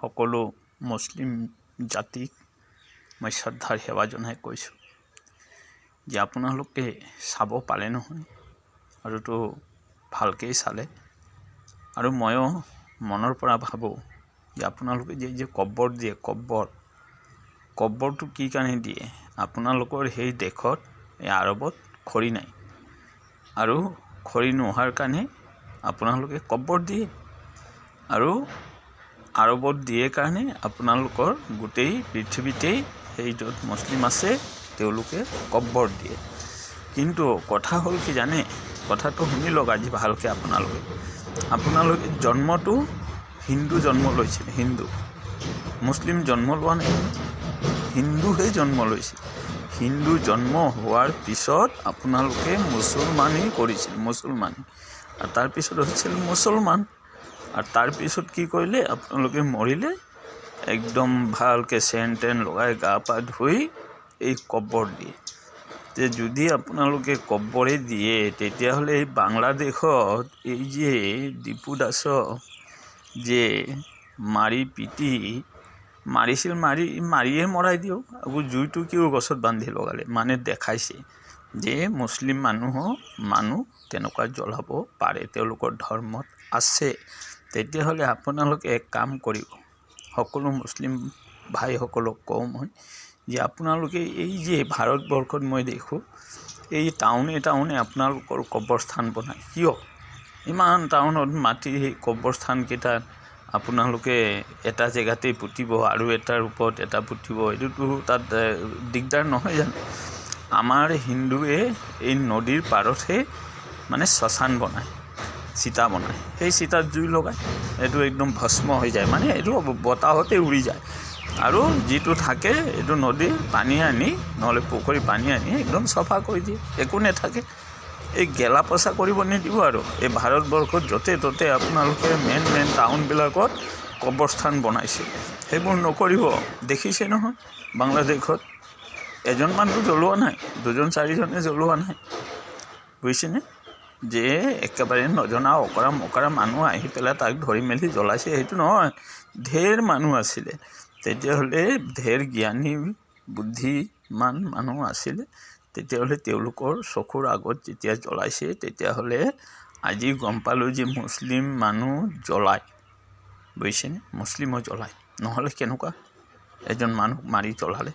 সকলো মুছলিম জাতিক মই শ্ৰদ্ধাৰ সেৱা জনাই কৈছোঁ যে আপোনালোকে চাব পাৰে নহয় আৰুতো ভালকৈ চালে আৰু ময়ো মনৰ পৰা ভাবোঁ যে আপোনালোকে যে কব্বৰ দিয়ে কব্বৰটো কি কাৰণে দিয়ে আপোনালোকৰ সেই দেশত এই আৰবত খৰি নাই আৰু খৰি নোহোৱাৰ কাৰণে আপোনালোকে কব্বৰ দিয়ে আৰু আৰবত দিয়ে কাৰণে আপোনালোকৰ গোটেই পৃথিৱীতেই সেই য'ত মুছলিম আছে তেওঁলোকে কব্বৰ দিয়ে কিন্তু কথা হ'ল কি জানে কথাটো শুনি লওক আজি ভালকৈ আপোনালোকে জন্মটো হিন্দু জন্ম লৈছিল মুছলিম জন্ম লোৱা নাই হিন্দুহে জন্ম লৈছিল হিন্দু জন্ম হোৱাৰ পিছত আপোনালোকে মুছলমানেই কৰিছিল আৰু তাৰপিছত হৈছিল মুছলমান আৰু তাৰপিছত কি কৰিলে আপোনালোকে মৰিলে একদম ভালকৈ চেন লগাই গা পা ধুই এই কব্বৰ দিয়ে যে যদি আপোনালোকে কব্বৰে দিয়ে তেতিয়াহ'লে এই বাংলাদেশত এই যে দীপু দাসক যে মাৰি পিটি মাৰিছিল মাৰিয়ে মৰাই দিয়ক আকৌ জুইটো কিয় গছত বান্ধি লগালে মানে দেখাইছে যে মুছলিম মানুহ তেনেকুৱা জ্বলাব পাৰে তেওঁলোকৰ ধৰ্মত আছে তেতিয়াহ'লে আপোনালোকে এক কাম কৰিব সকলো মুছলিম ভাইসকলক কওঁ মই যে আপোনালোকে এই যে ভাৰতবৰ্ষত মই দেখোঁ এই টাউনে আপোনালোকৰ কব্ৰস্থান বনায় কিয় ইমান টাউনত মাটি সেই কব্ৰস্থানকেইটাত আপোনালোকে এটা জেগাতেই পুতিব আৰু এটাৰ ওপৰত এটা পুতিব এইটোতো তাত দিগদাৰ নহয় জানো আমাৰ হিন্দুৱে এই নদীৰ পাৰতহে মানে শ্মশান বনায় চিতা বনায় সেই চিতাত জুই লগায় এইটো একদম ভস্ম হৈ যায় মানে এইটো বতাহতে উৰি যায় আৰু যিটো থাকে এইটো নদীৰ পানী আনি নহ'লে পুখুৰীৰ পানী আনি একদম চফা কৰি দিয়ে একো নাথাকে এই গেলা পচা কৰিব নিদিব আৰু এই ভাৰতবৰ্ষত য'তে ত'তে আপোনালোকে মেইন টাউনবিলাকত কব্ৰস্থান বনাইছে সেইবোৰ নকৰিব দেখিছে নহয় বাংলাদেশত এজন মানুহ জ্বলোৱা নাই দুজন চাৰিজনে জ্বলোৱা নাই বুজিছেনে যে একেবাৰে নজনা অকৰা মানুহ আহি পেলাই তাক ধৰি মেলি জ্বলাইছে সেইটো নহয় ঢেৰ মানুহ আছিলে তেতিয়াহ'লে ঢেৰ জ্ঞানী বুদ্ধিমান মানুহ আছিলে তেতিয়াহ'লে তেওঁলোকৰ চকুৰ আগত যেতিয়া জ্বলাইছে তেতিয়াহ'লে আজি গম পালোঁ যে মুছলিম মানুহ জ্বলায় বুজিছেনে মুছলিমো জ্বলায় নহ'লে কেনেকুৱা এজন মানুহ মাৰি জ্বলালে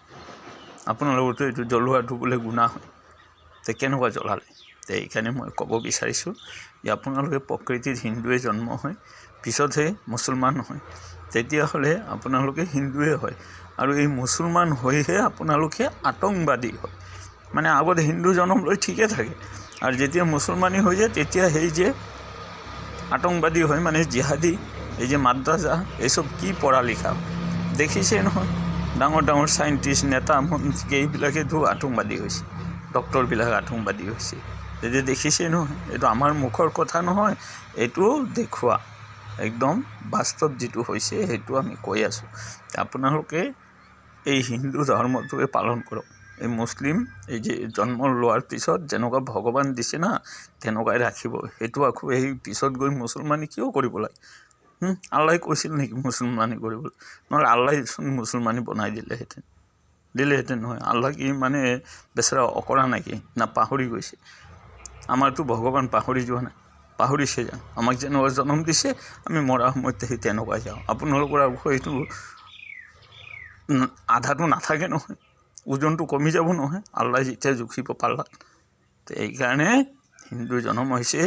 আপোনালোকৰতো এইটো জ্বলোৱাটো বোলে গুনাহ হয় তে কেনেকুৱা জ্বলালে তে এইকাৰণে মই ক'ব বিচাৰিছোঁ যে আপোনালোকে প্ৰকৃতিত হিন্দুৱে জন্ম হয় পিছতহে মুছলমান হয় তেতিয়াহ'লে আপোনালোকে হিন্দুৱে হয় আৰু এই মুছলমান হৈহে আপোনালোকে আতংকবাদী হয় মানে আগত হিন্দু জন্ম লৈ ঠিকে থাকে আৰু যেতিয়া মুছলমানী হৈ যায় তেতিয়া সেই যে আতংকবাদী হয় মানে জিহাদী এই যে মাদ্ৰাজা এইসব কি পঢ়া লিখা দেখিছে নহয় ডাঙৰ চাইণ্টিষ্ট নেতা মন্ত্ৰী এইবিলাকেতো আতংকবাদী হৈছে ডক্টৰবিলাক আতংকবাদী হৈছে তেতিয়া দেখিছে নহয় এইটো আমাৰ মুখৰ কথা নহয় এইটো দেখুওৱা একদম বাস্তৱ যিটো হৈছে সেইটো আমি কৈ আছোঁ আপোনালোকে এই হিন্দু ধৰ্মটোৱে পালন কৰক এই মুছলিম এই যে জন্ম লোৱাৰ পিছত যেনেকুৱা ভগৱান দিছে না তেনেকুৱাই ৰাখিব সেইটো আকৌ এই পিছত গৈ মুছলমানী কিয় কৰিব লাগে আল্লাই কৈছিল নেকি মুছলমানী কৰিবলৈ নহ'লে আল্লাহচোন মুছলমানী বনাই দিলেহেঁতেন নহয় আল্লাহ কি মানে বেচেৰা অকৰা নেকি না পাহৰি গৈছে আমাৰতো ভগৱান পাহৰি যোৱা নাই পাহৰিছে জানো আমাক যেনেকুৱা জন্ম দিছে আমি মৰা সময়ত সেই তেনেকুৱা যাওঁ আপোনালোকৰ আকৌ এইটো আধাটো নাথাকে নহয় ওজনটো কমি যাব নহয় আল্লাহ যেতিয়া জুখিব পাল্লাত তো এইকাৰণে হিন্দু জন্ম হৈছে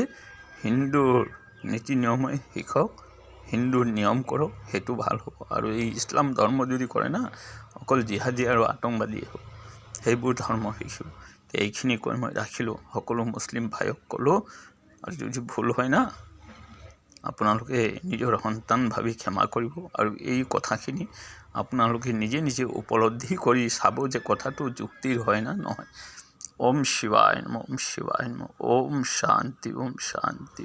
হিন্দুৰ নীতি নিয়মে শিকক হিন্দুৰ নিয়ম কৰক সেইটো ভাল হ'ব আৰু এই ইছলাম ধৰ্ম যদি কৰে না অকল জিহাদী আৰু আতংকবাদী হ'ব সেইবোৰ ধৰ্ম শিকিব তো এইখিনি কৈ মই ৰাখিলোঁ সকলো মুছলিম ভাইক ক'লোঁ আৰু যদি ভুল হয় না আপোনালোকে নিজৰ সন্তান ভাবি ক্ষমা কৰিব আৰু এই কথাখিনি আপোনালোকে নিজে উপলব্ধি কৰি চাব যে কথাটো যুক্তিৰ হয় না নহয় ওম শিৱায় নমঃ ওম শান্তি